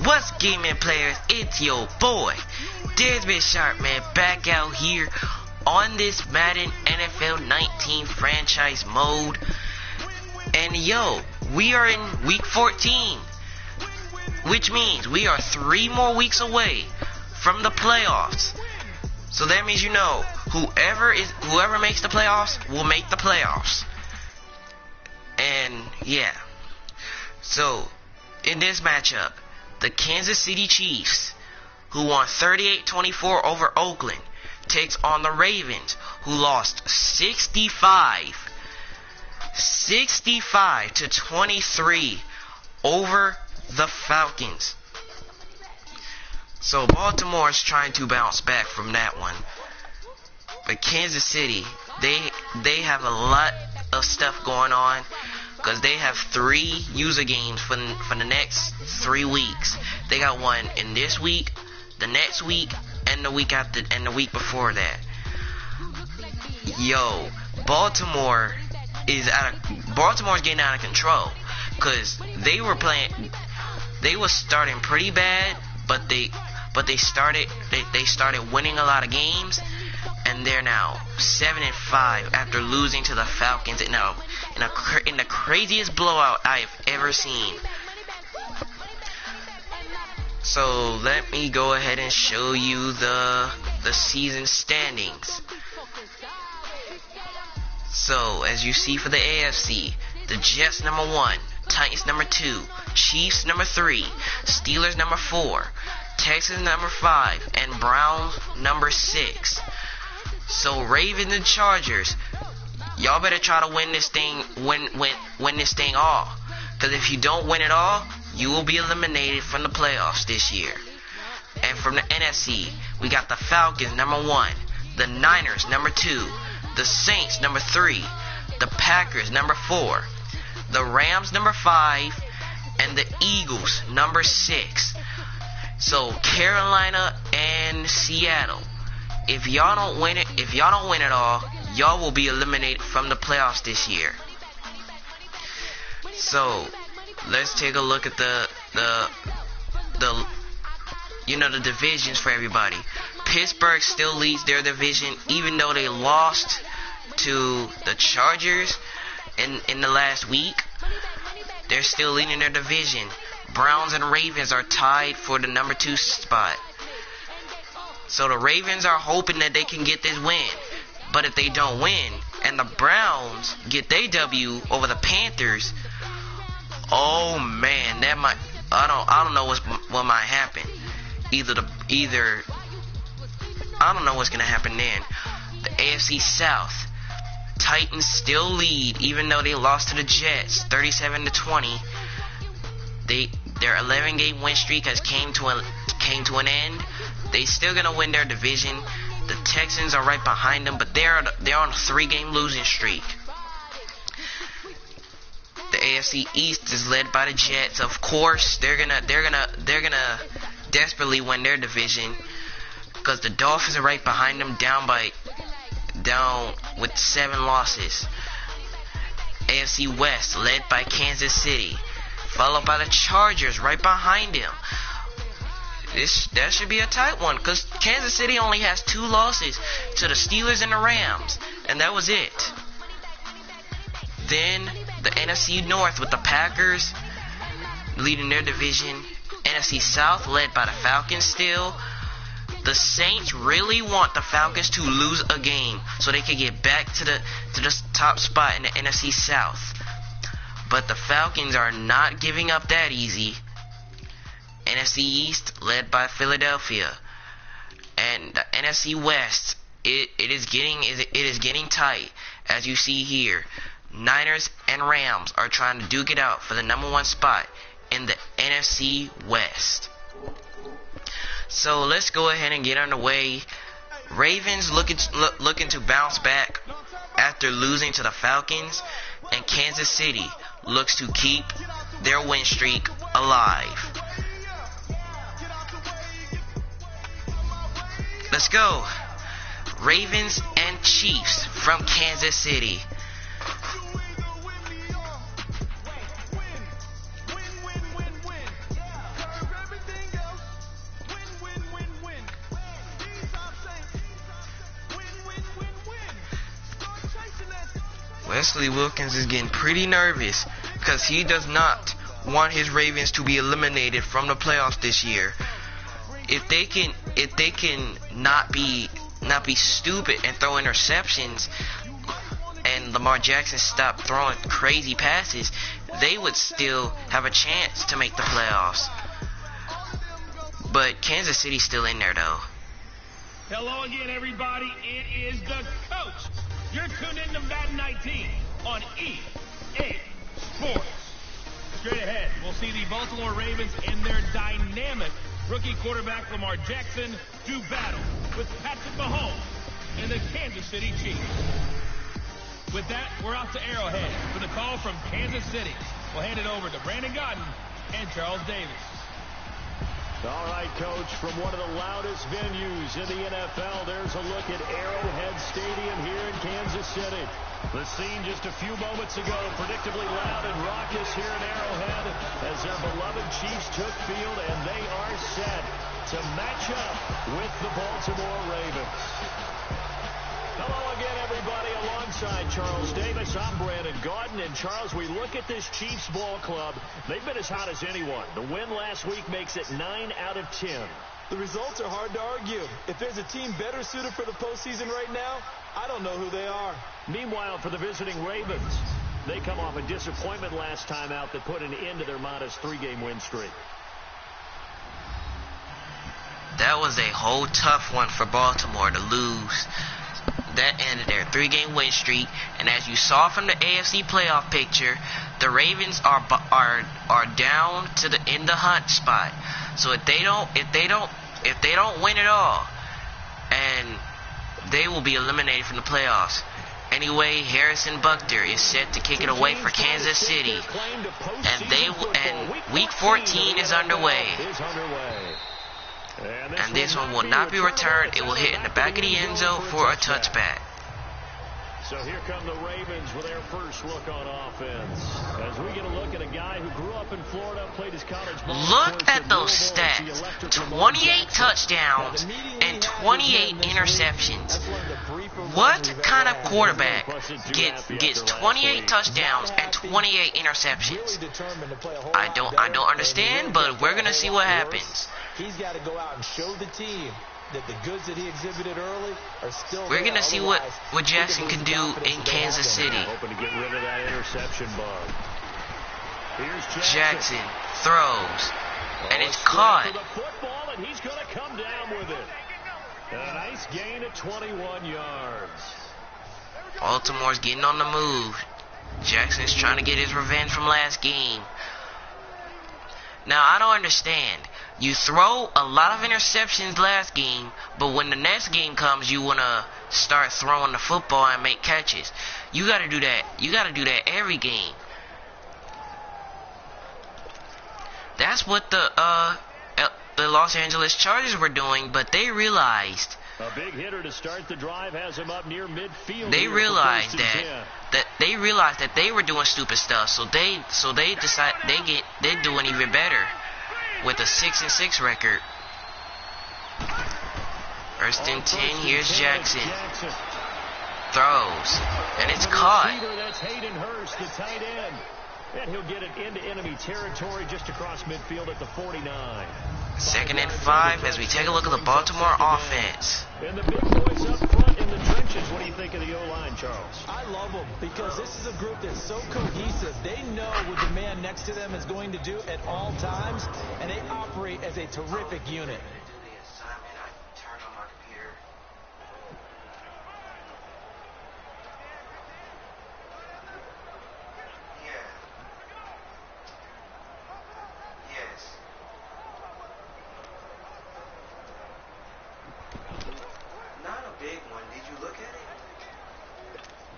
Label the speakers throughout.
Speaker 1: What's gaming players? It's your boy, Desmond Sharp, man, back out here on this Madden NFL 19 franchise mode. And yo, we are in week 14, which means we are 3 more weeks away from the playoffs. So that means, you know, whoever makes the playoffs will make the playoffs. And yeah. So in this matchup, the Kansas City Cheifs, who won 38-24 over Oakland, takes on the Ravens, who lost 65-23 over the Falcons. So Baltimore is trying to bounce back from that one. But Kansas City, they have a lot of stuff going on, because they have 3 user games for the next 3 weeks. They got one in this week, the next week, and the week after, and the week before that. Yo, Baltimore's getting out of control, because they were starting pretty bad, but they started winning a lot of games, and they're now 7-5 after losing to the Falcons in the craziest blowout I have ever seen. So let me go ahead and show you the season standings. So as you see for the AFC, the Jets number 1, Titans number 2, Chiefs number 3, Steelers number 4, Texans number 5, and Browns number 6. So Ravens and Chargers, y'all better try to win this thing, win this thing all. Because if you don't win it all, you will be eliminated from the playoffs this year. And from the NFC, we got the Falcons number 1, the Niners number 2, the Saints number 3, the Packers number 4, the Rams number 5, and the Eagles number 6. So Carolina and Seattle, if y'all don't win it all, y'all will be eliminated from the playoffs this year. So let's take a look at the divisions for everybody. Pittsburgh still leads their division, even though they lost to the Chargers in the last week. They're still leading their division. Browns and Ravens are tied for the number 2 spot. So the Ravens are hoping that they can get this win. But if they don't win, and the Browns get their W over the Panthers, oh man, that might, I don't know what might happen. Either I don't know what's gonna happen then. The AFC South, Titans still lead, even though they lost to the Jets 37-20. Their 11-game win streak has came to an end. They still gonna win their division. The Texans are right behind them, but they're on a 3-game losing streak. The AFC East is led by the Jets. Of course, they're gonna desperately win their division, because the Dolphins are right behind them, down with 7 losses. AFC West led by Kansas City, followed by the Chargers right behind him. That should be a tight one, because Kansas City only has 2 losses to the Steelers and the Rams, and that was it. Then the NFC North with the Packers leading their division. NFC South led by the Falcons still. The Saints really want the Falcons to lose a game so they can get back to the top spot in the NFC South. But the Falcons are not giving up that easy. NFC East led by Philadelphia, and the NFC West, it is getting tight, as you see here. Niners and Rams are trying to duke it out for the number 1 spot in the NFC West. So let's go ahead and get underway. Ravens looking to bounce back after losing to the Falcons, and Kansas City looks to keep their win streak alive. Let's go. Ravens and Chiefs from Kansas City. Leslie Wilkins is getting pretty nervous because he does not want his Ravens to be eliminated from the playoffs this year. If they can not be stupid and throw interceptions, and Lamar Jackson stop throwing crazy passes, they would still have a chance to make the playoffs. But Kansas City's still in there though.
Speaker 2: Hello again, everybody. It is the coach. You're tuned in to Madden 19 on EA Sports. Straight ahead, we'll see the Baltimore Ravens and their dynamic rookie quarterback Lamar Jackson do battle with Patrick Mahomes and the Kansas City Cheifs. With that, we're out to Arrowhead for the call from Kansas City. We'll hand it over to Brandon Godden and Charles Davis.
Speaker 3: All right, Coach, from one of the loudest venues in the NFL, there's a look at Arrowhead Stadium here in Kansas City. The scene just a few moments ago, predictably loud and raucous here in Arrowhead as their beloved Chiefs took field, and they are set to match up with the Baltimore Ravens. Hello again, everybody. Alongside Charles Davis, I'm Brandon Gaudin. And Charles, we look at this Chiefs ball club. They've been as hot as anyone. The win last week makes it 9 out of 10.
Speaker 4: The results are hard to argue. If there's a team better suited for the postseason right now, I don't know who they are.
Speaker 3: Meanwhile, for the visiting Ravens, they come off a disappointment last time out that put an end to their modest 3-game win streak.
Speaker 1: That was a whole tough one for Baltimore to lose. That ended their 3-game win streak, and as you saw from the AFC playoff picture, the Ravens are down to in the hunt spot. So if they don't win at all, and they will be eliminated from the playoffs. Anyway, Harrison Butker is set to kick it away for Kansas City, and Week 14 is underway. And this one will not be returned. It will hit in the back of the end zone for a touchback.
Speaker 3: So here come the Ravens with their first look on offense. As we get a look at a guy who grew up in Florida, played his college ball.
Speaker 1: Look at those stats. 28 touchdowns and 28 interceptions. What kind of quarterback gets 28 touchdowns and 28 interceptions? I don't understand, but we're going to see what happens.
Speaker 4: He's got to go out and show the team that the goods that he exhibited early are still
Speaker 1: We're going to see what Jackson can do in Kansas City.
Speaker 3: Hoping to get rid of that interception bug. Here's
Speaker 1: Jackson throws, and it's caught.
Speaker 3: For the football, and he's going to come down with it. And a nice gain of 21 yards.
Speaker 1: Baltimore's getting on the move. Jackson's trying to get his revenge from last game. Now, I don't understand. You throw a lot of interceptions last game, but when the next game comes, you want to start throwing the football and make catches. You got to do that. You got to do that every game. That's what the Los Angeles Chargers were doing, but they realized
Speaker 3: a big hitter to start the drive has him up near midfield.
Speaker 1: They realized that they were doing stupid stuff, so they decide they're doing even better with a 6-6 record. First and 10. Here's Jackson. Throws, and it's caught.
Speaker 3: That's Hayden Hurst, the tight end. And he'll get it into enemy territory just across midfield at the 49.
Speaker 1: 2nd and 5 as we take a look at the Baltimore offense.
Speaker 3: And the big boys up front in the trenches. What do you think of the O-line, Charles?
Speaker 4: I love them because this is a group that's so cohesive. They know what the man next to them is going to do at all times, and they operate as a terrific unit.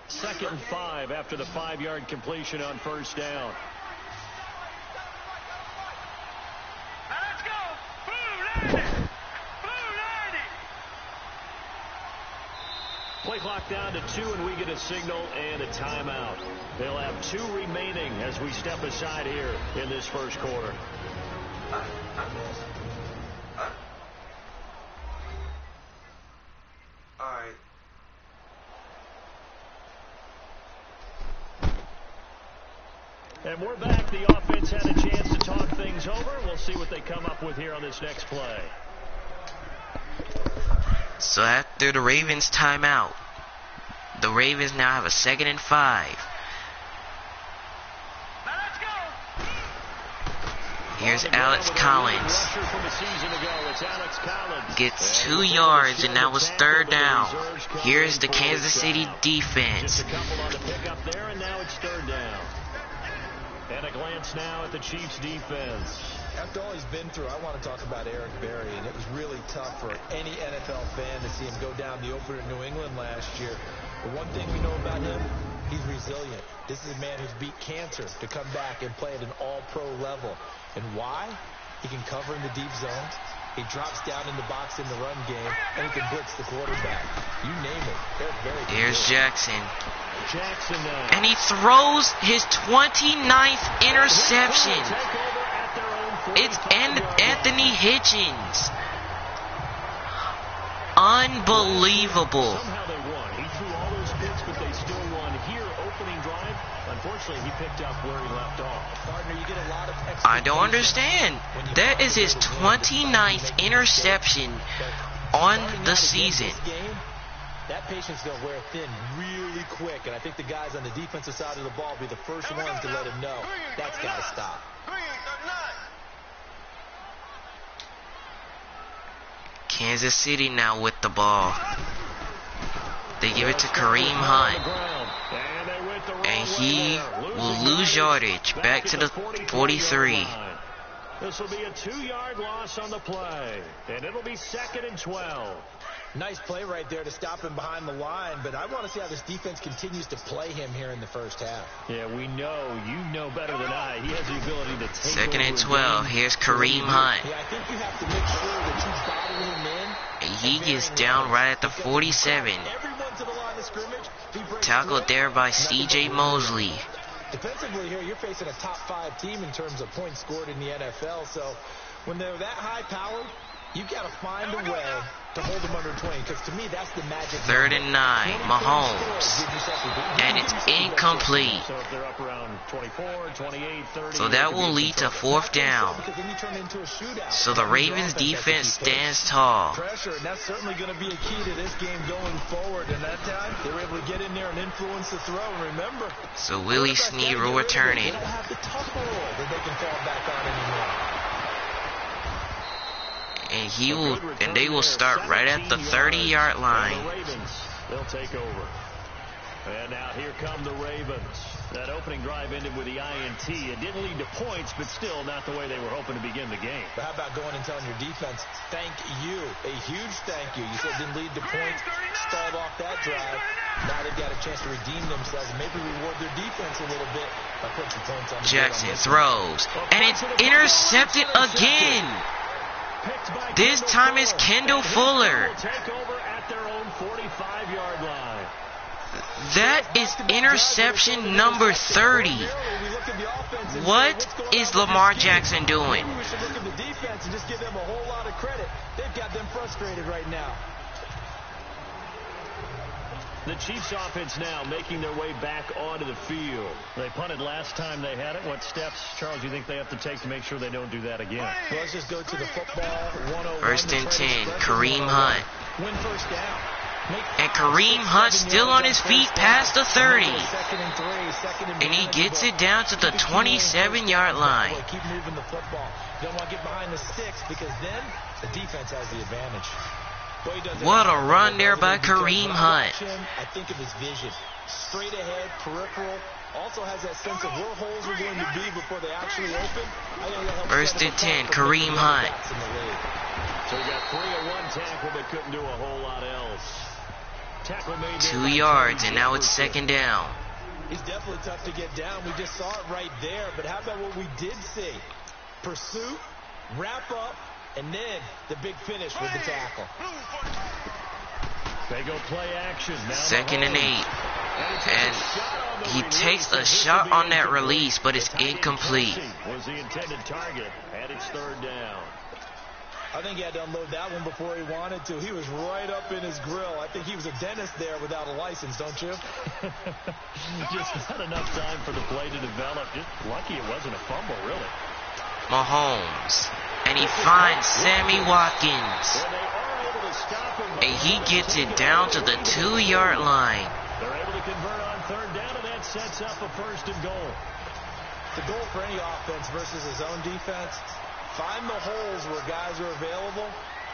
Speaker 3: Second and 5 after the 5-yard completion on first down.
Speaker 2: Let's go! Blue 90! Blue 90!
Speaker 3: Play clock down to 2, and we get a signal and a timeout. They'll have 2 remaining as we step aside here in this first quarter.
Speaker 1: All right.
Speaker 3: And we're back. The offense had a chance to talk things over. We'll see what they come up with here on this next play.
Speaker 1: So after the Ravens timeout, the Ravens now have a 2nd and 5. Here's Alex Collins. Gets 2 yards, and now it's 3rd down. Here's the Kansas City defense.
Speaker 3: And a glance now at the Chiefs defense.
Speaker 4: After all he's been through, I want to talk about Eric Berry, and it was really tough for any NFL fan to see him go down the opener in New England last year. But one thing we know about him, he's resilient. This is a man who's beat cancer to come back and play at an all-pro level. And why? He can cover in the deep zone. He drops down in the box in the run game, and he can blitz the quarterback. You name it. Eric Berry.
Speaker 1: Here's Jackson.
Speaker 3: Jackson now.
Speaker 1: And he throws his 29th interception. It's Anthony Hitchens. Unbelievable.
Speaker 3: Somehow they won. He threw all those picks, but they still won. Here, opening drive, unfortunately, he picked up where he left off.
Speaker 4: Partner, you get a lot of
Speaker 1: I don't understand. That is his 29th interception on the season.
Speaker 4: That patience is going to wear thin really quick, and I think the guys on the defensive side of the ball will be the first ones to let him know that's got to stop.
Speaker 1: Kansas City now with the ball. They give it to Kareem Hunt. And he will lose yardage back to the 43.
Speaker 3: This will be a 2-yard loss on the play, and it'll be 2nd and 12.
Speaker 4: Nice play right there to stop him behind the line, but I want to see how this defense continues to play him here in the first half.
Speaker 3: Yeah, we know. You know better than I. He has the ability to take
Speaker 1: 2nd and 12. Here's Kareem Hunt.
Speaker 4: Yeah, I think you have to make sure that you bottle him in.
Speaker 1: And he gets down right at the 47.
Speaker 4: Everyone to the line of scrimmage. He breaks
Speaker 1: Tackled
Speaker 4: through.
Speaker 1: there by C.J. Mosley.
Speaker 4: Defensively here, you're facing a top 5 team in terms of points scored in the NFL. So when they're that high powered, you've got to find a way to hold them under 20. Because to me, that's the magic.
Speaker 1: 3rd and 9. Mahomes. And it's incomplete.
Speaker 3: So if they're up around 24, 28, 30.
Speaker 1: So that will lead to 4th down.
Speaker 4: Because then you turn into a shootout.
Speaker 1: So the Ravens defense stands tall.
Speaker 4: Pressure, and that's certainly going to be a key to this game going forward. And that time, they were able to get in there and influence the throw. And remember,
Speaker 1: So Willie Snead will return it.
Speaker 4: they don't have the tough roll that they can fall back on anymore.
Speaker 1: And they will start right at the 30-yard line.
Speaker 3: They'll take over. And now here come the Ravens. That opening drive ended with the INT. It didn't lead to points, but still not the way they were hoping to begin the game.
Speaker 4: But how about going and telling your defense, thank you, a huge thank you. You said it didn't lead to points, stalled off that drive. Now they've got a chance to redeem themselves and maybe reward their defense a little bit by putting some points on the board.
Speaker 1: Jackson throws. And it's intercepted again. This time it's Kendall Fuller.
Speaker 3: Take over at their own 45-yard line.
Speaker 1: That is interception number 30. What is Lamar Jackson doing?
Speaker 4: Maybe we should look at the defense and just give them a whole lot of credit. They've got them frustrated right now.
Speaker 3: The Chiefs offense now making their way back onto the field. They punted last time they had it. What steps, Charles, you think they have to take to make sure they don't do that again?
Speaker 4: Well, let's just go to the football 101.
Speaker 1: 1st and 10. Kareem Hunt.
Speaker 4: Win first down.
Speaker 1: And Kareem Hunt still on his feet past the 30. And he gets it down to the 27-yard line.
Speaker 4: Keep moving the football. You don't want to get behind the sticks because then the defense has the advantage.
Speaker 1: What a run there by Kareem Hunt.
Speaker 4: I think of his vision. Straight ahead, peripheral. Also has that sense of where holes are going to be before they actually open.
Speaker 1: 1st and 10, Kareem Hunt.
Speaker 3: So we got 3 on one tackle, but couldn't do a whole lot else.
Speaker 1: 2 yards, and now it's 2nd down.
Speaker 4: He's definitely tough to get down. We just saw it right there. But how about what we did see? Pursuit, wrap up, and then the big finish with the tackle.
Speaker 3: They go play action. Now
Speaker 1: 2nd and 8. And he takes a shot on that release, but it's incomplete.
Speaker 3: Was the intended target, and it's 3rd down.
Speaker 4: I I think he had to unload that one before he wanted to. He was right up in his grill. I think he was a dentist there without a license, don't you?
Speaker 3: Just not enough time for the play to develop. Just lucky it wasn't a fumble, really.
Speaker 1: Mahomes. And he finds Sammy Watkins. And he gets it down to the 2-yard line.
Speaker 3: They're able to convert on third down, and that sets up a first and goal.
Speaker 4: The goal for any offense versus his own defense, find the holes where guys are available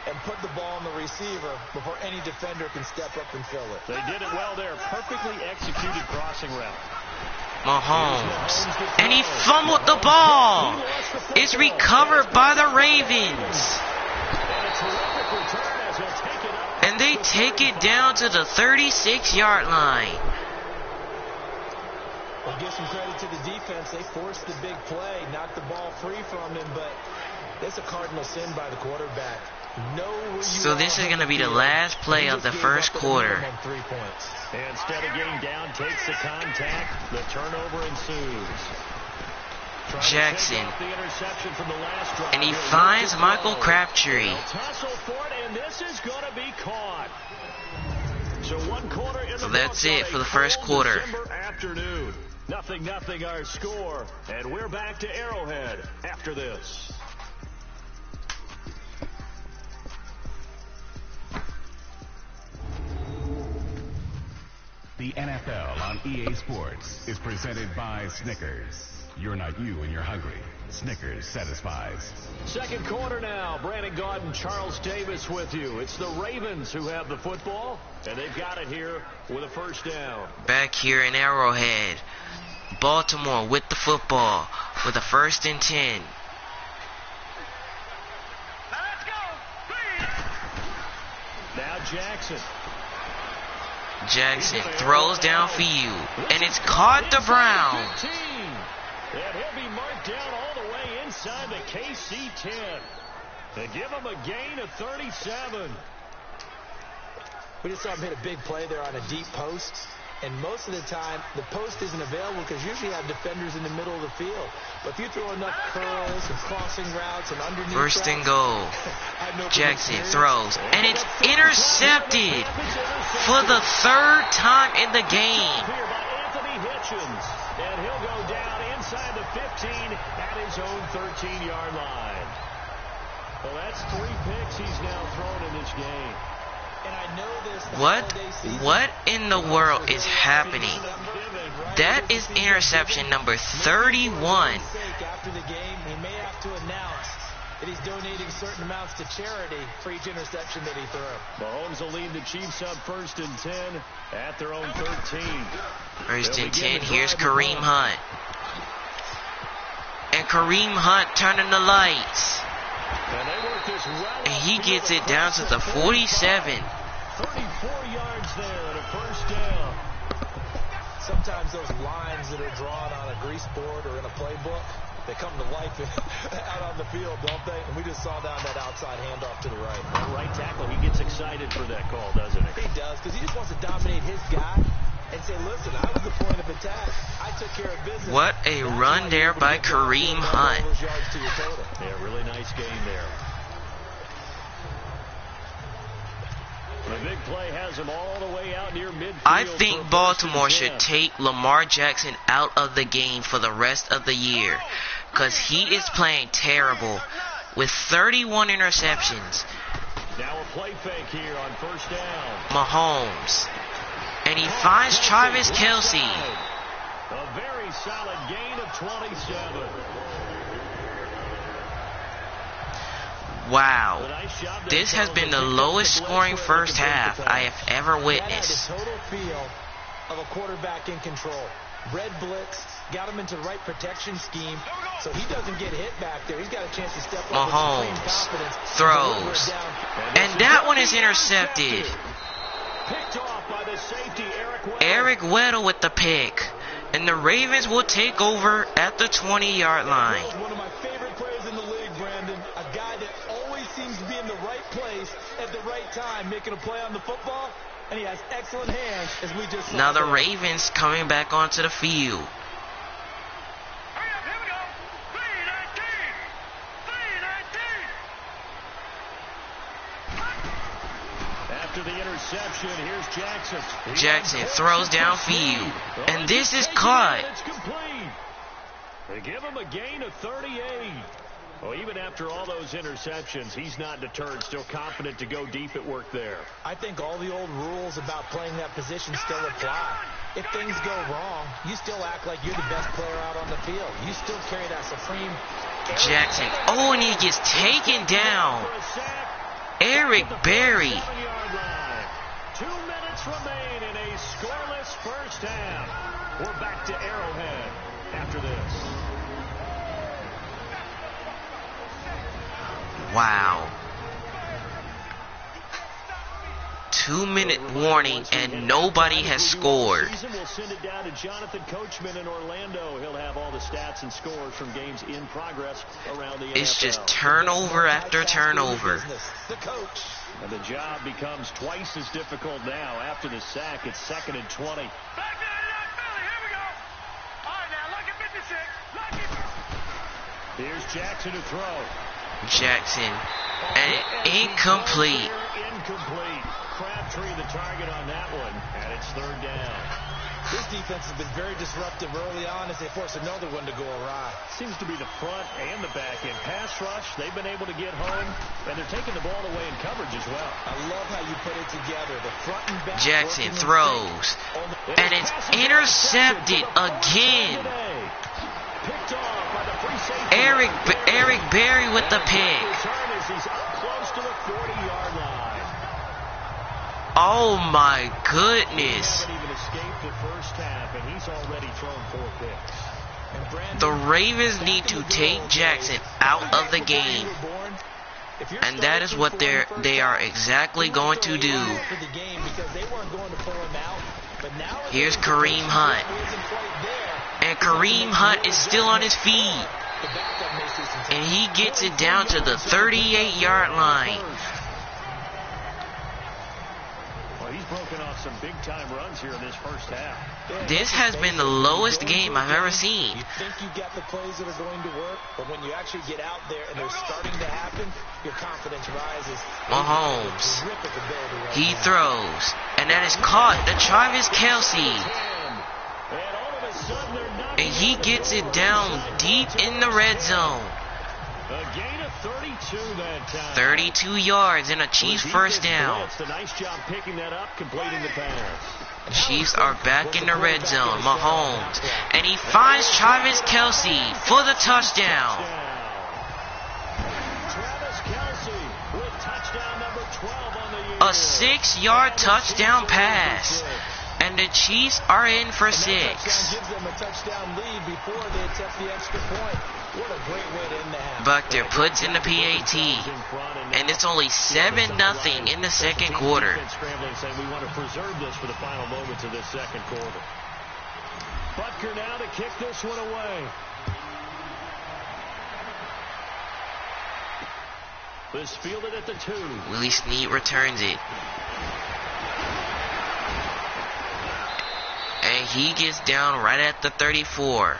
Speaker 4: and put the ball on the receiver before any defender can step up and fill it.
Speaker 3: They did it well there. Perfectly executed crossing route.
Speaker 1: Mahomes. And he fumbled the ball. It's recovered by the Ravens. And they take it down to the 36-yard line.
Speaker 4: Well, give some credit to the defense. They forced the big play, knocked the ball free from him, but that's a cardinal sin by the quarterback.
Speaker 1: So this is going to be the last play of the first quarter.
Speaker 3: Instead of getting down, takes the contact. The turnover ensues.
Speaker 1: Jackson. And he finds Michael Crabtree. So that's it for the first quarter.
Speaker 3: Nothing our score. And we're back to Arrowhead after this.
Speaker 5: The NFL on EA Sports is presented by Snickers. You're not you when you're hungry. Snickers satisfies.
Speaker 3: Second quarter now. Brandon Gaudin, Charles Davis with you. It's the Ravens who have the football, and they've got it here with a first down.
Speaker 1: Back here in Arrowhead, Baltimore with the football with a 1st and 10.
Speaker 2: Let's go, please.
Speaker 3: Now Jackson.
Speaker 1: Jackson throws downfield, and it's caught to Brown.
Speaker 3: And he'll be marked down all the way inside the KC 10. They give him a gain of 37.
Speaker 4: We just saw him hit a big play there on a deep post. And most of the time, the post isn't available because usually you have defenders in the middle of the field. But if you throw enough curls and crossing routes and underneath
Speaker 1: 1st and goal. Jackson throws, and it's intercepted for the 3rd time in the game.
Speaker 3: Here by Anthony Hitchens. And he'll go down inside the 15 at his own 13-yard line. Well, that's 3 picks he's now thrown in this game.
Speaker 4: And I know this.
Speaker 1: What in the world is happening? That is interception number 31.
Speaker 4: After the game, he may have to announce that he's donating certain amounts to charity for each interception that he threw.
Speaker 3: Mahomes will lead the Chiefs up 1st and 10 at their own 13.
Speaker 1: 1st and 10. Here's Kareem Hunt. And Kareem Hunt turning the lights. And he gets it down to the 47.
Speaker 3: 34 yards there and a first down.
Speaker 4: Sometimes those lines that are drawn on a grease board or in a playbook, they come to life out on the field, don't they? And we just saw down that outside handoff to the right.
Speaker 3: That right tackle, he gets excited for that call, doesn't he?
Speaker 4: He does, because he just wants to dominate his guy and say, listen, I was the point of attack. I took care of business.
Speaker 1: What a run there by Kareem Hunt.
Speaker 3: Yeah, really nice game there. The big play has him all the way out near midfield.
Speaker 1: I think Baltimore should take Lamar Jackson out of the game for the rest of the year, because he is playing terrible with 31 interceptions.
Speaker 3: Now a play fake here on 1st down.
Speaker 1: Mahomes. And he finds Travis Kelce.
Speaker 3: A very solid gain of 27.
Speaker 1: Wow. This has been the lowest scoring first half I have ever witnessed.
Speaker 4: That had a total feel of a quarterback in control. Red blitz, got him into the right protection scheme, so he doesn't get hit back there. He's got a chance to step up
Speaker 1: Mahomes
Speaker 4: with confidence.
Speaker 1: throws. And that one is intercepted.
Speaker 3: Picked off by the safety,
Speaker 1: Eric Weddle with the pick. And the Ravens will take over at the 20-yard line.
Speaker 4: One of my favorite players in the league, Brandon. A guy that always seems to be in the right place at the right time, making a play on the football. And he has excellent hands, as we just saw.
Speaker 1: Now the
Speaker 4: there.
Speaker 1: Ravens coming back onto the field.
Speaker 3: after the interception. Here's Jackson.
Speaker 1: Jackson throws downfield, and this is caught.
Speaker 3: It's complete. They give him a gain of 38. Well, even after all those interceptions, he's not deterred, still confident to go deep at work there.
Speaker 4: I think all the old rules about playing that position still apply. If things go wrong, you still act like you're the best player out on the field. You still carry that supreme...
Speaker 1: Jackson, oh, and he gets taken down. Eric Berry.
Speaker 3: 2 minutes remain in a scoreless first half. We're back to Arrowhead after this.
Speaker 1: Wow. 2-minute warning and nobody has scored.
Speaker 3: We'll send it down to Jonathan Coachman in Orlando. He'll have all the stats and scores from games in progress around the NFL.
Speaker 1: It's just turnover after turnover.
Speaker 4: The coach.
Speaker 3: And the job becomes twice as difficult now after the sack. It's 2nd and 20.
Speaker 2: Back to the Philly. Here we go. All right, now look at 56. Look at.
Speaker 3: Here's Jackson to throw.
Speaker 1: Jackson, and incomplete.
Speaker 3: Incomplete. Crabtree the target on that one, and it's 3rd down.
Speaker 4: This defense has been very disruptive early on as they force another one to go awry.
Speaker 3: Seems to be the front and the back end. Pass rush, they've been able to get home, and they're taking the ball away in coverage as well.
Speaker 4: I love how you put it together. The front and back.
Speaker 1: Jackson throws, and it's intercepted again.
Speaker 3: Picked off by the free safety.
Speaker 1: Eric Berry with the pick.
Speaker 3: Return as he's up close to the 40-yard line.
Speaker 1: Oh my goodness.
Speaker 3: He haven't even escaped the first half, and he's already thrown 4 picks.
Speaker 1: The Ravens need to take Jackson out of the game. And that is what they are exactly going to do. Here's Kareem Hunt. And Kareem Hunt is still on his feet. And he gets it down to the 38-yard line.
Speaker 3: Well, he's broken off some big-time runs here in this first half.
Speaker 1: This has been the lowest game I've ever seen.
Speaker 4: You think you got the plays that are going to work, but when you actually get out there and they're starting to happen, your confidence rises.
Speaker 1: Mahomes. He throws. And that is caught to Travis Kelce. And he gets it down deep in the red zone.
Speaker 3: A gain of 32 that time.
Speaker 1: 32 yards and a Chiefs first down.
Speaker 3: It's a nice job picking that up, completing the pass.
Speaker 1: Chiefs are back in the red zone. Mahomes. And he finds Travis Kelce for the touchdown.
Speaker 3: Travis Kelce with touchdown number 12 on the year.
Speaker 1: A 6-yard touchdown pass. And the Chiefs are in for 6.
Speaker 4: Gives them a touchdown lead before they attempt the extra point. What a great way to end the half.
Speaker 1: Buckner puts in the PAT. And it's only 7-0 in the second quarter.
Speaker 3: Scrambling, saying we want to preserve this for the final moments of this second quarter. Butker now to kick this one away. This fielded at the 2.
Speaker 1: Willie Snead returns it. And he gets down right at the 34.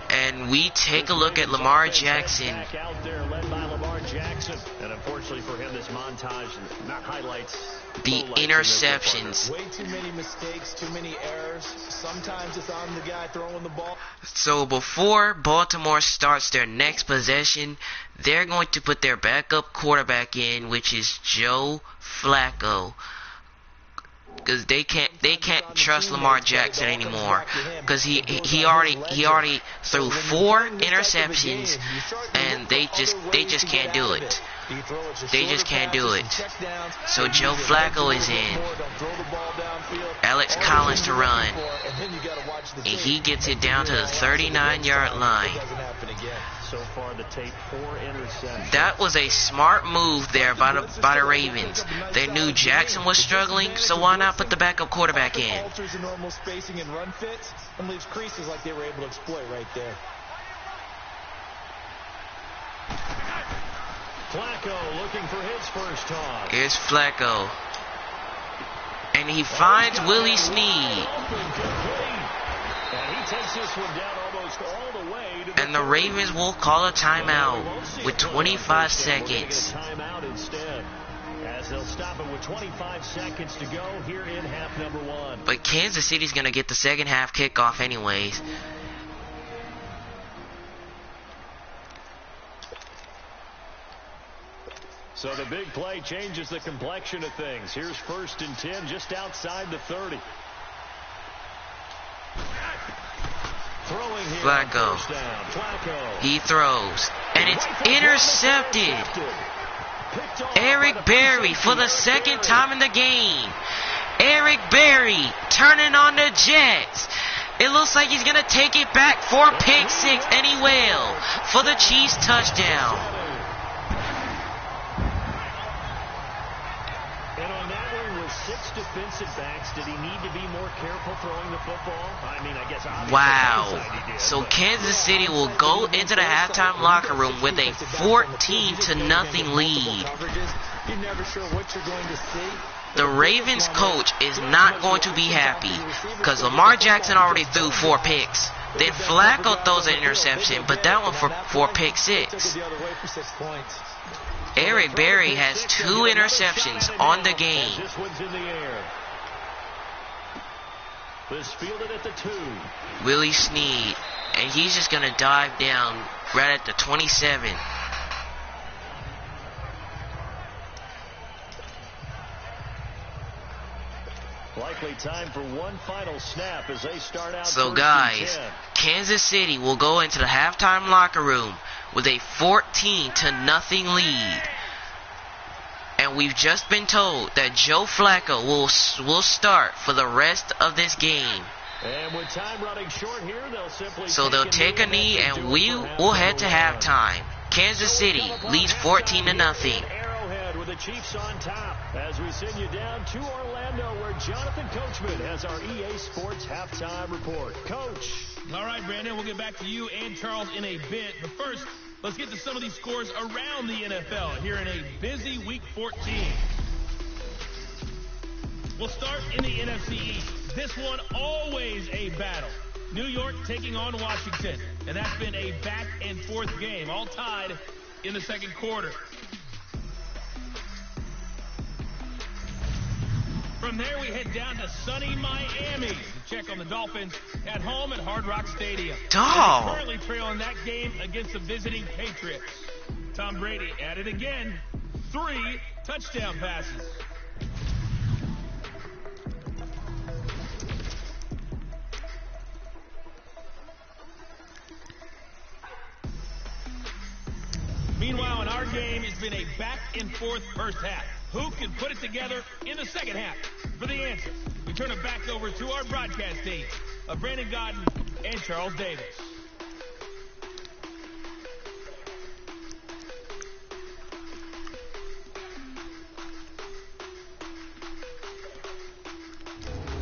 Speaker 1: And we take a look at Lamar Jackson.
Speaker 3: Back out there, led by Lamar Jackson. And unfortunately for him, this montage not highlights
Speaker 1: the interceptions.
Speaker 4: Way too many mistakes, too many errors. Sometimes it's on the guy throwing the ball.
Speaker 1: So before Baltimore starts their next possession, they're going to put their backup quarterback in, which is Joe Flacco. Because they can't trust Lamar Jackson anymore, because he already threw 4 interceptions, and they just can't do it. They just can't do it. So Joe Flacco is in. Alex Collins to run, and he gets it down to the 39-yard line.
Speaker 3: So far, the tape 4 interceptions.
Speaker 1: That was a smart move there by the Ravens. They knew Jackson was struggling, so why not put the backup quarterback in?
Speaker 4: Alters the normal spacing and run fits and leaves creases like they were able to exploit right there.
Speaker 3: Flacco looking for his first toss.
Speaker 1: Here's Flacco. And he finds Willie Snead.
Speaker 3: And he takes this one down almost all the way to
Speaker 1: And the Ravens will call a timeout with 25 seconds.
Speaker 3: Timeout instead. They'll stop it with 25 seconds to go here in half number 1.
Speaker 1: But Kansas City's going to get the second half kickoff anyways.
Speaker 3: So the big play changes the complexion of things. Here's 1st and 10 just outside the 30. Throwing here.
Speaker 1: Flacco. He throws. And it's intercepted. Eric Berry for the second time in the game. Eric Berry turning on the Jets. It looks like he's going to take it back for a pick six, and he will, for the Chiefs touchdown.
Speaker 3: And on that one with 6 defensive backs, did he need to be more careful throwing the football? I mean, I guess obviously.
Speaker 1: Wow. So Kansas City will go into the halftime locker room with a 14-0 lead.
Speaker 4: You're never sure what you're going to see.
Speaker 1: The Ravens coach is not going to be happy because Lamar Jackson already threw 4 picks. Then Flacco throws an interception, but that one for pick 6. Eric Berry has 2 interceptions on the game.
Speaker 3: This one's in the air. This fielded at the 2.
Speaker 1: Willie Snead, and he's just going to dive down right at the 27.
Speaker 3: Likely time for one final snap as they start out.
Speaker 1: So guys, Kansas City will go into the halftime locker room with a 14-0 lead. And we've just been told that Joe Flacco will start for the rest of this game.
Speaker 3: And with time running short here,
Speaker 1: they'll take a knee and we will head to halftime. Kansas City leads 14-0.
Speaker 3: With the Chiefs on top as we send you down to Orlando where Jonathan Coachman has our EA Sports halftime report. Coach.
Speaker 2: All right, Brandon, we'll get back to you and Charles in a bit. But first, let's get to some of these scores around the NFL here in a busy Week 14. We'll start in the NFC East. This one always a battle. New York taking on Washington. And that's been a back-and-forth game, all tied in the second quarter. From there, we head down to sunny Miami to check on the Dolphins at home at Hard Rock Stadium. Currently trailing that game against the visiting Patriots. Tom Brady at it again. 3 touchdown passes. Meanwhile, in our game, it's been a back-and-forth first half. Who can put it together in the second half? For the answer, we turn it back over to our broadcast team of Brandon Godden and Charles Davis.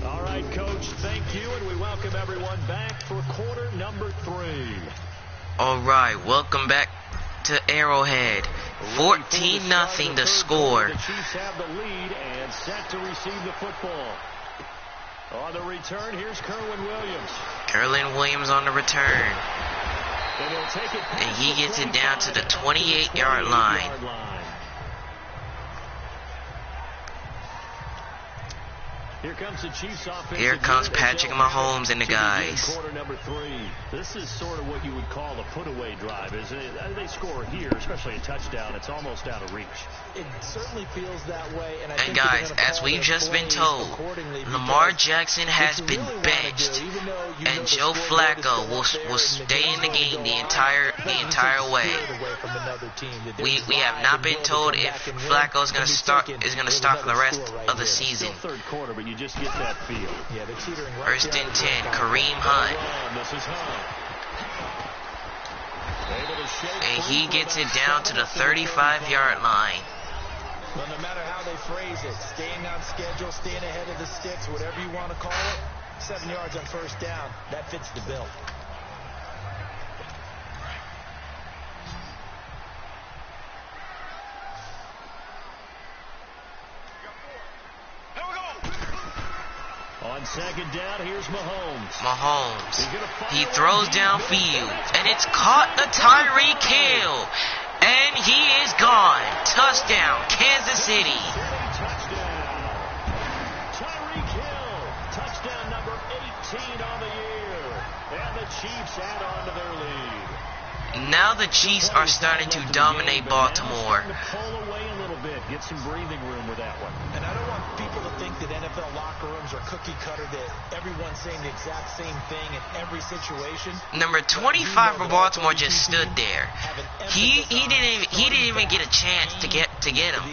Speaker 3: All right, Coach, thank you, and we welcome everyone back for quarter number 3.
Speaker 1: All right, welcome back to Arrowhead. 14-0 the score.
Speaker 3: The Chiefs have the lead and set to receive the football. On the return, here's Kerwin Williams.
Speaker 1: Kerwin Williams on the return.
Speaker 3: And he'll take it
Speaker 1: and he gets it down to the 28-yard line.
Speaker 3: Here comes the Chiefs offense.
Speaker 1: Here comes Patrick Mahomes and the guys.
Speaker 3: Quarter number 3. This is sort of what you would call a put-away drive, isn't it? They score here, especially a touchdown. It's almost out of reach.
Speaker 4: It certainly feels that way.
Speaker 1: And guys, as we've just been told, Lamar Jackson has been benched, and Joe Flacco will stay in the game the entire way. We have not been told if Flacco is going to start for the rest of the season.
Speaker 3: Third quarter, but you just get that feel.
Speaker 4: Yeah, they're teetering right.
Speaker 1: First and 10, Kareem Hunt.
Speaker 3: This is Hunt.
Speaker 1: And he gets it down to the 35-yard line.
Speaker 4: Well, no matter how they phrase it, staying on schedule, staying ahead of the sticks, whatever you want to call it, 7 yards on first down, that fits the bill.
Speaker 3: On second down, here's Mahomes.
Speaker 1: He throws downfield, and it's caught the Tyreek Hill, and he is gone. touchdown, Kansas City.
Speaker 3: Touchdown number 18 on the year. And the Chiefs add on to their lead.
Speaker 1: Now the Chiefs are starting to dominate Baltimore.
Speaker 3: Pull away a little bit, get some breathing room with that one.
Speaker 4: And I don't want people to think that NFL locker rooms are cookie cutter, that everyone's saying the exact same thing in every situation.
Speaker 1: Number 25 for Baltimore just stood there. He didn't even get a chance to get him.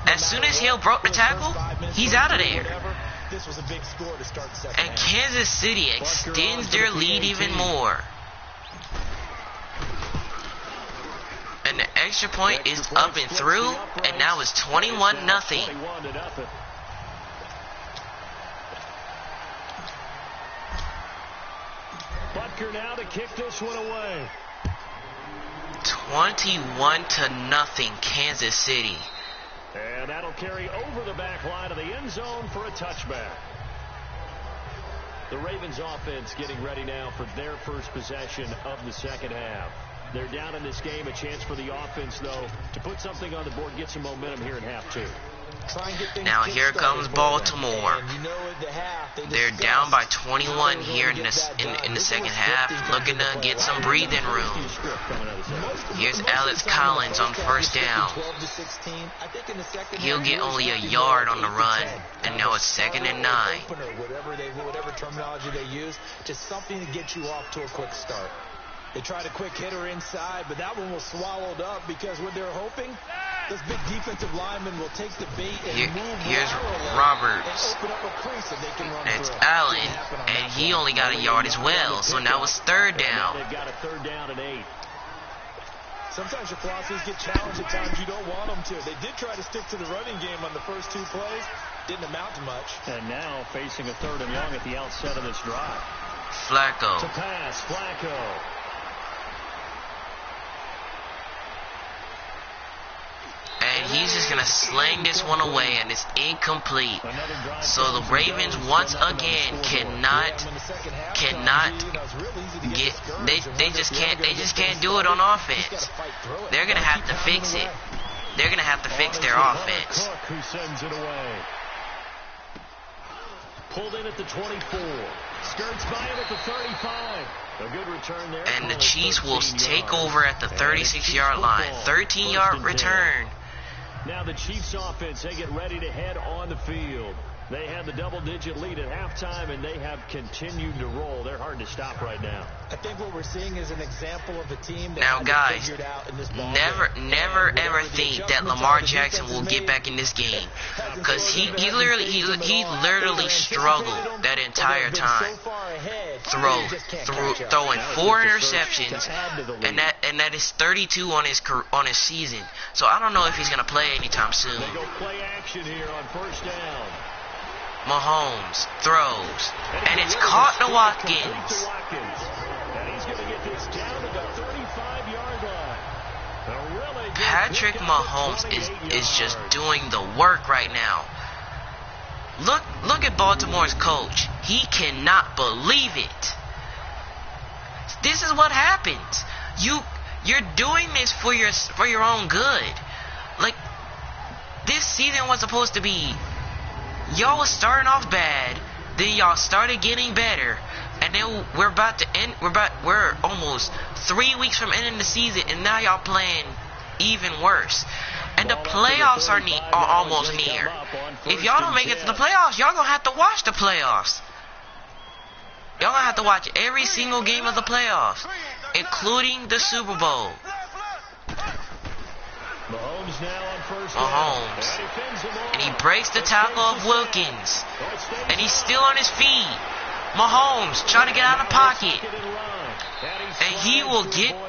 Speaker 1: As soon as Hill broke the tackle, he's out of there.
Speaker 4: This was a big score to start the second
Speaker 1: And
Speaker 4: half.
Speaker 1: Kansas City extends their lead even more. And the extra point is up and through, and now it's 21-0.
Speaker 3: Butker now to kick this one away.
Speaker 1: 21-0, Kansas City.
Speaker 3: And that'll carry over the back line of the end zone for a touchback. The Ravens offense getting ready now for their first possession of the second half. They're down in this game. A chance for the offense, though, to put something on the board, get some momentum here in half two.
Speaker 1: Now here comes Baltimore. They're down by 21 here in the second half, looking to get some breathing room. Here's Alex Collins on first down. He'll get only a yard on the run, and now it's 2nd and 9.
Speaker 4: Whatever terminology they use, just something to get you off to a quick start. They tried a quick hitter inside, but that one was swallowed up because what they're hoping, this big defensive lineman will take the bait and
Speaker 1: here's Roberts.
Speaker 4: And open up a crease that they can run
Speaker 1: It's
Speaker 4: through.
Speaker 1: Allen, and he only got a yard as well, so now it's 3rd down.
Speaker 3: They've got a 3rd down and 8.
Speaker 4: Sometimes your philosophies get challenged at times you don't want them to. They did try to stick to the running game on the first 2 plays. Didn't amount to much.
Speaker 3: And now facing a 3rd and long at the outset of this drive.
Speaker 1: Flacco.
Speaker 3: To pass, Flacco.
Speaker 1: And he's just going to sling this one away, and it's incomplete. So the Ravens once again cannot get, they just can't do it on offense. They're going to have to fix it. They're going to have to fix their offense.
Speaker 3: Who sends it away. Pulled in at the 24. Skirts by him at the 35. A good return there.
Speaker 1: And the Chiefs will take over at the 36-yard line. 13-yard return.
Speaker 3: Now the Chiefs offense, they get ready to head on the field. They had the double-digit lead at halftime, and they have continued to roll. They're hard to stop right now.
Speaker 4: I think what we're seeing is an example of a team that
Speaker 1: now, guys,
Speaker 4: figured out in this ball
Speaker 1: never
Speaker 4: game.
Speaker 1: think that Lamar Jackson will get back in this game, because he literally struggled that entire time, throwing 4 interceptions, and that is 32 on his season. So I don't know if he's gonna play anytime soon.
Speaker 3: They go play action here on first down.
Speaker 1: Mahomes throws, and it's caught to Watkins.
Speaker 3: And he's going to get this down to the 35-yard line.
Speaker 1: Patrick Mahomes is just doing the work right now. Look at Baltimore's coach. He cannot believe it. This is what happens. You're doing this for your own good. Like, this season was supposed to be, y'all was starting off bad, then y'all started getting better, and then we're about to end. We're almost 3 weeks from ending the season, and now y'all playing even worse. And the playoffs are almost near. If y'all don't make it to the playoffs, y'all gonna have to watch the playoffs. Y'all gonna have to watch every single game of the playoffs, including the Super Bowl.
Speaker 3: Mahomes now on first
Speaker 1: Mahomes. And he breaks the tackle of Wilkins. And he's still on his feet. Mahomes trying to get out of the pocket. And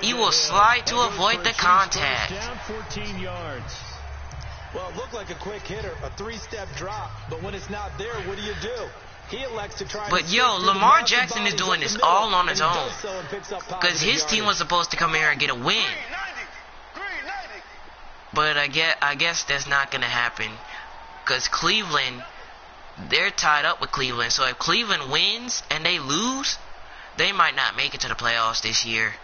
Speaker 1: he will slide to avoid the contact.
Speaker 3: Down 14 yards.
Speaker 4: Well, it looked like a quick hitter, a 3-step drop, but when it's not there, what do? He elects to try.
Speaker 1: But yo, Lamar Jackson is doing this all on his own, because his team was supposed to come here and get a win. But I guess that's not going to happen, because Cleveland, they're tied up with Cleveland. So if Cleveland wins and they lose, they might not make it to the playoffs this year.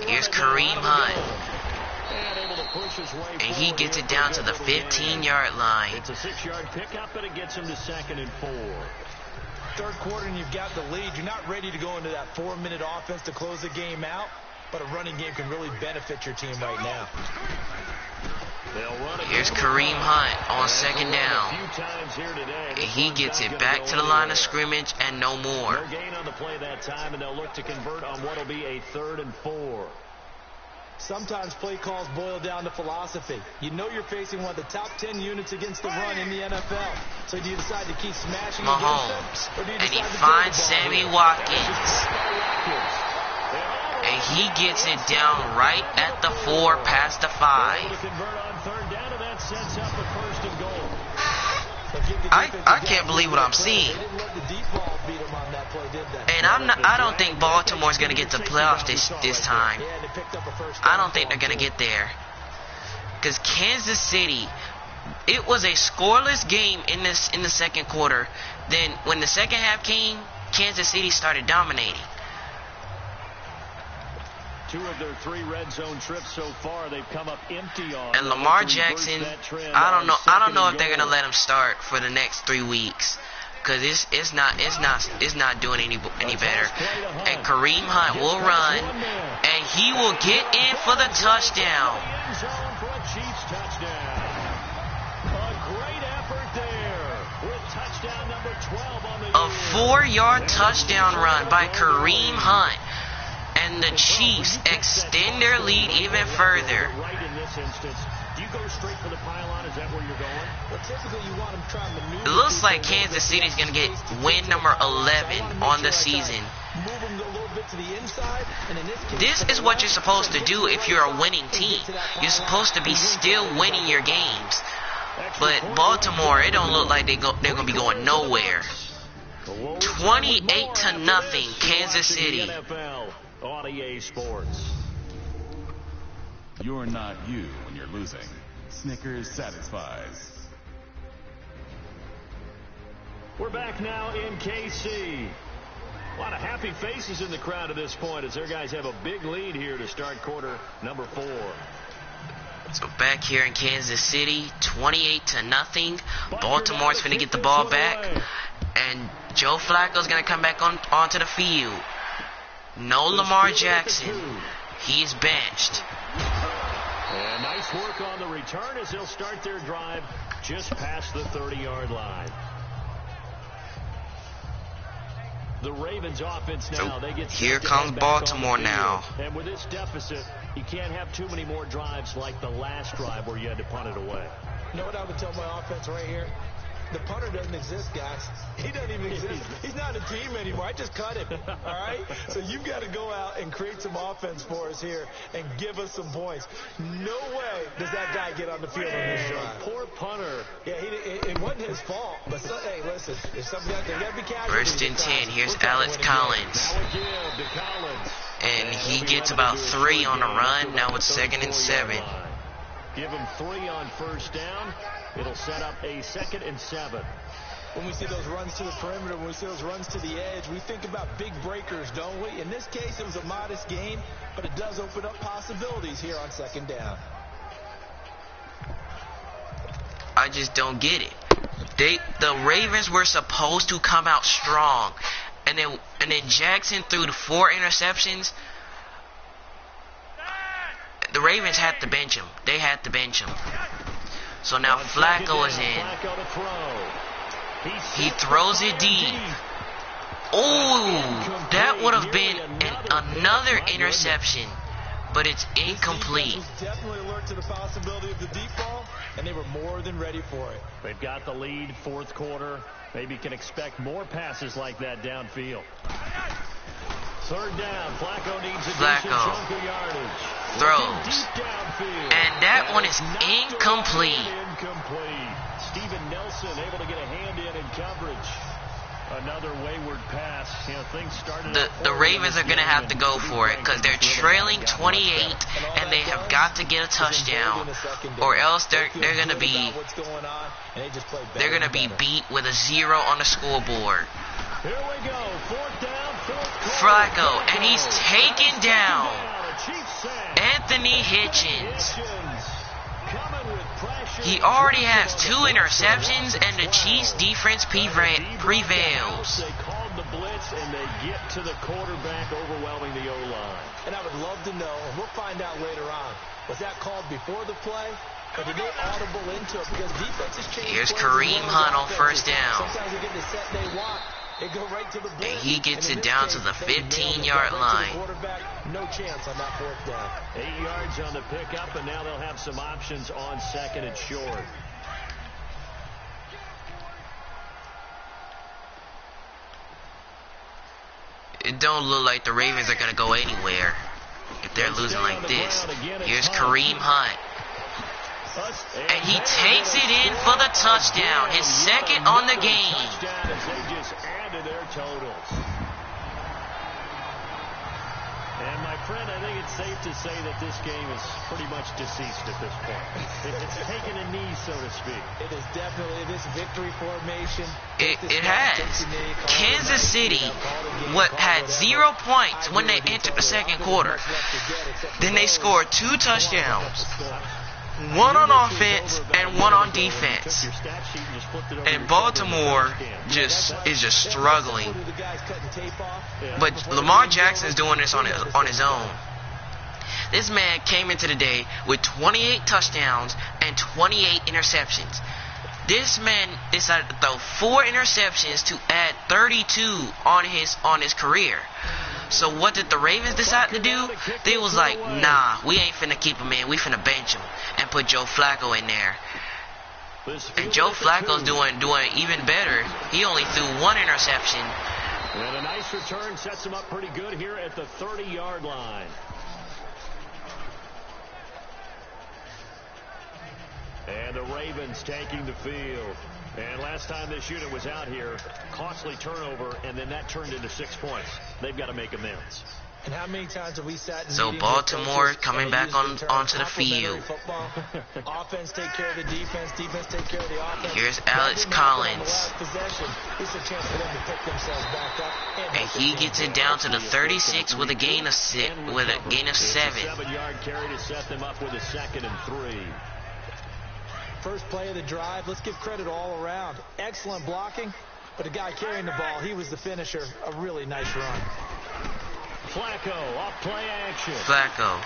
Speaker 1: Here's Kareem Hunt. And he gets it down to the 15-yard line.
Speaker 3: It's a 6-yard pickup, but it gets him to 2nd and 4.
Speaker 4: Third quarter and you've got the lead. You're not ready to go into that 4-minute offense to close the game out, but a running game can really benefit your team right now.
Speaker 1: Here's Kareem Hunt on 2nd down. And he gets it back to the line of scrimmage and no more.
Speaker 3: No gain on the play that time, and they'll look to convert on what will be a 3rd and 4.
Speaker 4: Sometimes play calls boil down to philosophy. You know you're facing one of the top 10 units against the run in the NFL. So do you decide to keep smashing
Speaker 1: Mahomes,
Speaker 4: against them, or do you
Speaker 1: and he
Speaker 4: decide to
Speaker 1: finds
Speaker 4: throw the ball?
Speaker 1: Sammy Watkins. And he gets it down right at the 4 past the 5. I can't believe what I'm seeing. And I don't think Baltimore's gonna get to the playoffs this time. I don't think they're gonna get there. Because Kansas City, it was a scoreless game in the second quarter. Then when the second half came, Kansas City started dominating.
Speaker 3: 2 of their 3 red zone trips so far, they've come up empty on.
Speaker 1: And Lamar Jackson, I don't know if they're gonna let him start for the next 3 weeks, because it's not doing any better. And Kareem Hunt will run, and he will get in for the touchdown. A 4-yard touchdown run by Kareem Hunt. And the Chiefs extend their lead even further. It looks like Kansas City is going to get win number 11 on the season. This is what you're supposed to do if you're a winning team. You're supposed to be still winning your games. But Baltimore, it don't look like they're going to be going nowhere. 28-0, Kansas City.
Speaker 3: On EA Sports.
Speaker 5: You're not you when you're losing. Snickers satisfies.
Speaker 3: We're back now in KC. A lot of happy faces in the crowd at this point as their guys have a big lead here to start quarter number 4.
Speaker 1: So back here in Kansas City, 28-0. Baltimore's going to get the ball back. And Joe Flacco's going to come back onto the field. No Lamar Jackson. He's benched.
Speaker 3: And nice work on the return as they'll start their drive just past the 30-yard line. The Ravens offense now.
Speaker 1: So
Speaker 3: they get
Speaker 1: here comes Baltimore now.
Speaker 3: And with this deficit, you can't have too many more drives like the last drive where you had to punt it away.
Speaker 4: You know what I would tell my offense right here? The punter doesn't exist, guys. He doesn't even exist. He's not a team anymore. I just cut him. All right? So you've got to go out and create some offense for us here and give us some points. No way does that guy get on the field on this drive.
Speaker 3: Poor punter.
Speaker 4: Yeah, it wasn't his fault. But, hey, listen, if somebody out there, got to be casualties.
Speaker 1: 1st and 10. Here's Alex Collins. And he gets about 3 on the run. Now it's 2nd and 7.
Speaker 3: Give him 3 on 1st down. It'll set up a 2nd and 7.
Speaker 4: When we see those runs to the perimeter, when we see those runs to the edge, we think about big breakers, don't we? In this case, it was a modest gain, but it does open up possibilities here on 2nd down.
Speaker 1: I just don't get it. The Ravens were supposed to come out strong, and then Jackson threw the 4 interceptions. The Ravens had to bench him. They had to bench him. So now Flacco is in. He throws it deep. Oh, that would have been another interception, but it's incomplete.
Speaker 4: Definitely alert to the possibility of the deep ball, and they were more than ready for it.
Speaker 3: They've got the lead, 4th quarter. Maybe can expect more passes like that downfield. 3rd down. Flacco needs a decent chunk of yardage.
Speaker 1: Throws. And that one is incomplete.
Speaker 3: Steven Nelson able to get a hand in coverage. Another wayward pass. You know, things started.
Speaker 1: The Ravens are going to have to go for it because they're trailing 28, and they have got to get a touchdown, or else they're going to be beat with a 0 on the scoreboard.
Speaker 3: Here we go. 4th down, 4th quarter.
Speaker 1: Flacco, and he's taken down. Anthony Hitchens. He already has 2 interceptions, and the Chiefs' defense prevails.
Speaker 3: They called the blitz, and they get to the quarterback, overwhelming the O-line.
Speaker 4: And I would love to know, and we'll find out later on, was that called before the play? Or did they audible into it? Because defenses change.
Speaker 1: Here's Kareem Hunt on first down.
Speaker 4: Sometimes they get the set they want. They go right to the blitz.
Speaker 1: And he gets it down to the 15-yard line.
Speaker 4: No chance on that 4th down.
Speaker 3: 8 yards on the pickup, and now they'll have some options on 2nd and short.
Speaker 1: It don't look like the Ravens are going to go anywhere if they're losing like this. Here's Kareem Hunt. And he takes it in for the touchdown. His 2nd on the game.
Speaker 3: They just added their totals. And my friend, I think it's safe to say that this game is pretty much deceased at this point. It's taken a knee, so to speak.
Speaker 4: It is definitely this victory formation.
Speaker 1: It has. Kansas City had 0 points when they entered the 2nd quarter. Then they scored 2 touchdowns. 1 on offense and 1 on defense. And Baltimore is just struggling. But Lamar Jackson's doing this on his own. This man came into the day with 28 touchdowns and 28 interceptions. This man decided to throw 4 interceptions to add 32 on his career. So what did the Ravens decide to do? They was like, nah, we ain't finna keep him in. We finna bench him and put Joe Flacco in there. And Joe Flacco's doing even better. He only threw 1 interception.
Speaker 3: And a nice return sets him up pretty good here at the 30-yard line. And the Ravens taking the field. And last time this unit was out here, costly turnover, and then that turned into 6 points. They've got to make amends.
Speaker 4: And how many times have we sat in
Speaker 1: So Baltimore coming back onto the field.
Speaker 4: Offense take care of the defense take care of the offense.
Speaker 1: Here's Alex Collins. And he gets it down to the 36 with a gain of 7.
Speaker 3: 7-yard carry to set them up with a 2nd and 3.
Speaker 4: First play of the drive, let's give credit all around. Excellent blocking, but the guy carrying the ball, he was the finisher. A really nice run.
Speaker 3: Flacco, off play action.
Speaker 1: Flacco.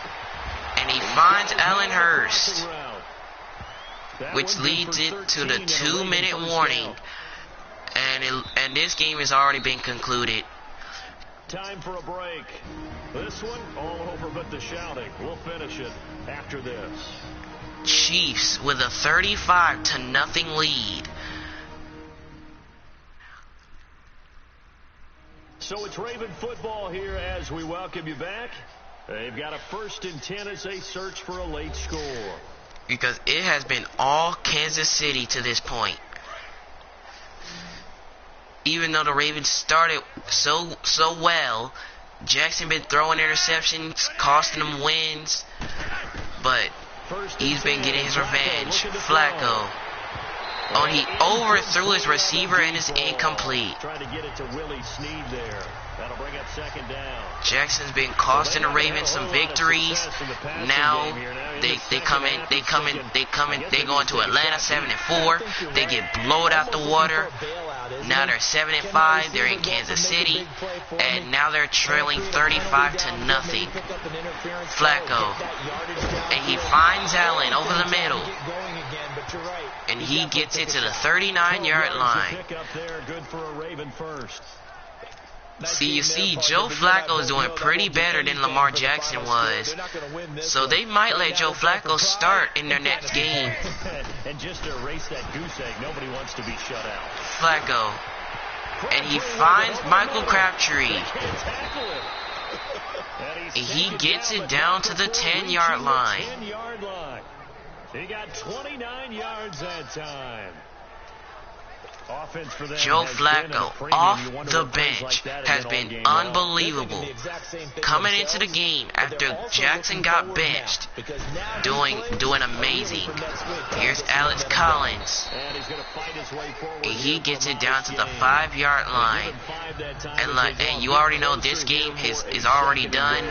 Speaker 1: And he finds Allen Hurst, which leads it to the 2-minute warning. And this game has already been concluded.
Speaker 3: Time for a break. This one, all over but the shouting. We'll finish it after this.
Speaker 1: Chiefs with a 35-0 lead.
Speaker 3: So it's Raven football here as we welcome you back. They've got a 1st and 10 as they search for a late score.
Speaker 1: Because it has been all Kansas City to this point. Even though the Ravens started so well, Jackson been throwing interceptions, costing them wins. But he's been getting his revenge. Flacco. Oh, he overthrew his receiver and is incomplete.
Speaker 3: Trying to get it to Willie Snead there. That'll bring up 2nd down.
Speaker 1: Jackson's been costing the Ravens some victories. Now they go into Atlanta 7-4. They get blown out the water. Now they're 7-5. They're in Kansas City, and now they're trailing 35-0. Flacco, and he finds Allen over the middle, and he gets it to the 39-yard line. You see, Joe Flacco is doing pretty better than Lamar Jackson was. So they might let Joe Flacco start in their next game.
Speaker 3: And just to erase that goose egg, nobody wants to be shut out.
Speaker 1: Flacco. And he finds Michael Crabtree. And he gets it down to the 10-yard line.
Speaker 3: He got 29 yards that time.
Speaker 1: Joe Flacco off the bench has been unbelievable. Coming into the game after Jackson got benched, doing amazing. Here's Alex Collins. And he gets it down to the 5-yard line. And you already know this game is already done.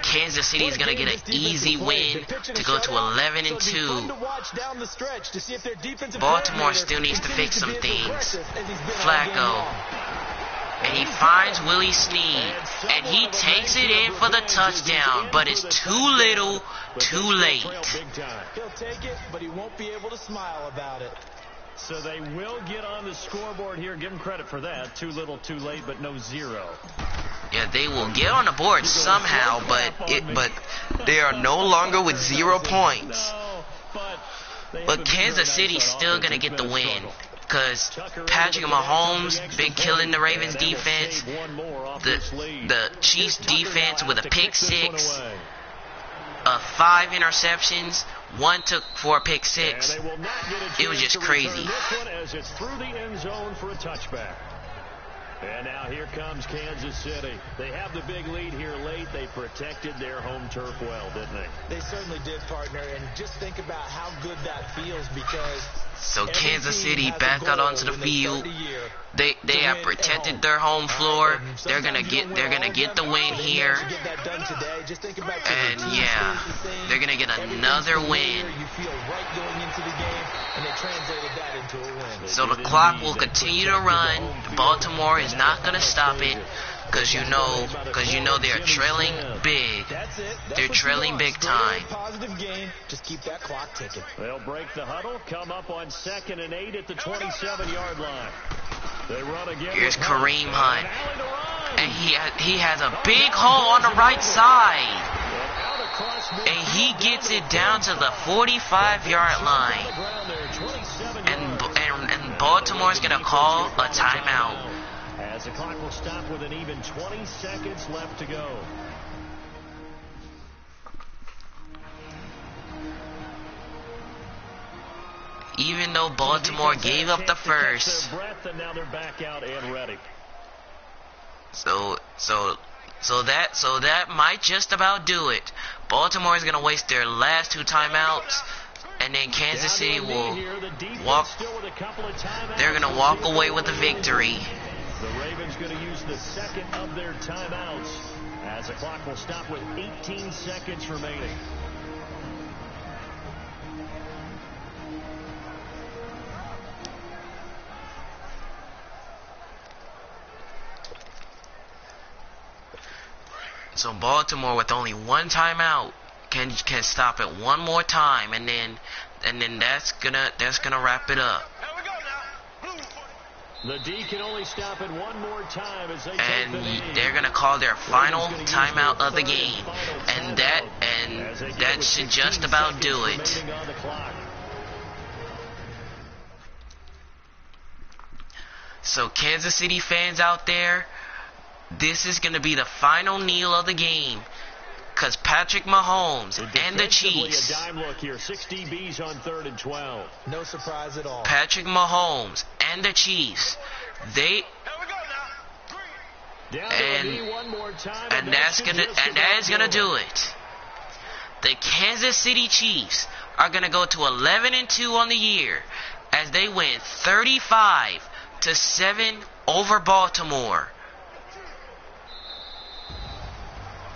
Speaker 1: Kansas City is going to get an easy win to go to 11-2. Baltimore still needs to fix some things. Flacco. And he finds Willie Snead. And he takes it in for the touchdown. But it's too little, too late.
Speaker 4: He'll take it, but he won't be able to smile about it.
Speaker 3: So they will get on the scoreboard here. Give them credit for that. Too little, too late, but no zero.
Speaker 1: Yeah, they will get on the board somehow, but they are no longer with 0 points. But Kansas City's still going to get the win. Because Patrick Mahomes been killing the Ravens defense. The Chiefs defense with a pick 6. 5 interceptions. 1 took for a pick 6. It was just crazy.
Speaker 3: As it's through the end zone for a touchback. And now here comes Kansas City. They have the big lead here late. They protected their home turf well, didn't they?
Speaker 4: They certainly did, partner. And just think about how good that feels because...
Speaker 1: So Kansas City back out onto the field. They have protected their home floor. They're gonna get the win here. And yeah, they're gonna get another win. So the clock will continue to run. Baltimore is not gonna stop it. Because you know they're trailing big. They're trailing big time.
Speaker 4: Just keep that clock ticking.
Speaker 3: They'll break the huddle, come up on 2nd and 8 at the 27-yard line. They run again.
Speaker 1: Here's Kareem Hunt. And he has a big hole on the right side. And he gets it down to the 45-yard line. And Baltimore's going to call a timeout.
Speaker 3: As the clock will stop with an even 20 seconds left to go.
Speaker 1: Even though Baltimore gave up the first.
Speaker 3: And now they're back out and ready.
Speaker 1: So that might just about do it. Baltimore is gonna waste their last 2 timeouts, and then Kansas City will walk. They're gonna walk away with a victory.
Speaker 3: The Ravens going to use the second of their timeouts as the clock will stop with 18 seconds remaining.
Speaker 1: So Baltimore with only 1 timeout can stop it one more time, and then that's gonna wrap it up.
Speaker 3: The D can only stop it one more time as they
Speaker 1: and they're gonna call their final timeout of the game, and that should just about do it. So Kansas City fans out there, this is gonna be the final kneel of the game. Because Patrick Mahomes and the Chiefs.
Speaker 3: A dime look here. 6 DBs on 3rd and 12.
Speaker 4: No surprise at all.
Speaker 1: Patrick Mahomes and the Chiefs. That is gonna do it. The Kansas City Chiefs are gonna go to 11-2 on the year as they win 35-7 over Baltimore.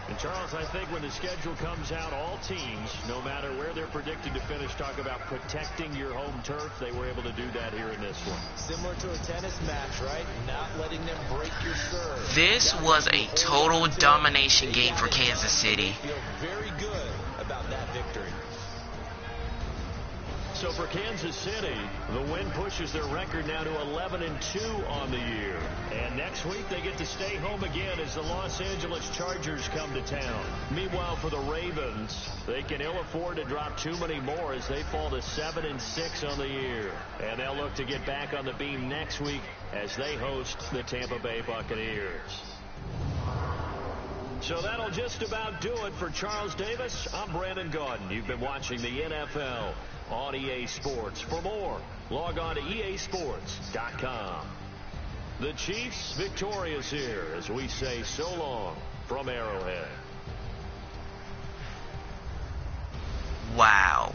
Speaker 3: And Charles, I think when the schedule comes out, all teams, no matter where they're predicted to finish, talk about protecting your home turf. They were able to do that here in this one.
Speaker 4: Similar to a tennis match, right? Not letting them break your serve.
Speaker 1: This was a total domination game for Kansas City.
Speaker 4: Feel very good about that victory.
Speaker 3: So for Kansas City, the win pushes their record now to 11-2 on the year. And next week they get to stay home again as the Los Angeles Chargers come to town. Meanwhile, for the Ravens, they can ill afford to drop too many more as they fall to 7-6 on the year. And they'll look to get back on the beam next week as they host the Tampa Bay Buccaneers. So that'll just about do it for Charles Davis. I'm Brandon Gaudin. You've been watching the NFL on EA Sports. For more, log on to easports.com. The Chiefs victorious here as we say so long from Arrowhead.
Speaker 1: Wow.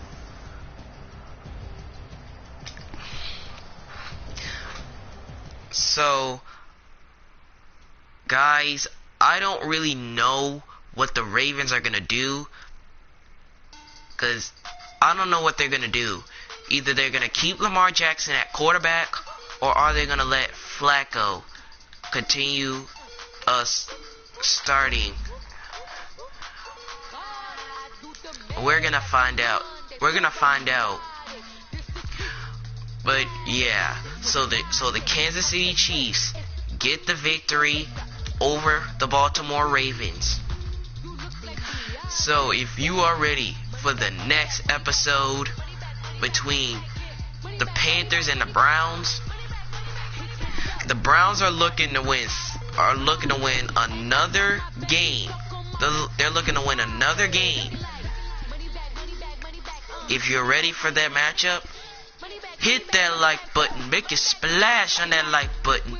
Speaker 1: So, guys, I don't really know what the Ravens are going to do. Because I don't know what they're going to do. Either they're going to keep Lamar Jackson at quarterback, or are they going to let Flacco continue starting? We're going to find out. But yeah, so the Kansas City Chiefs get the victory over the Baltimore Ravens. So if you are ready for the next episode between the Panthers and the Browns are looking to win another game. They're looking to win another game. If you're ready for that matchup, hit that like button. Make a splash on that like button.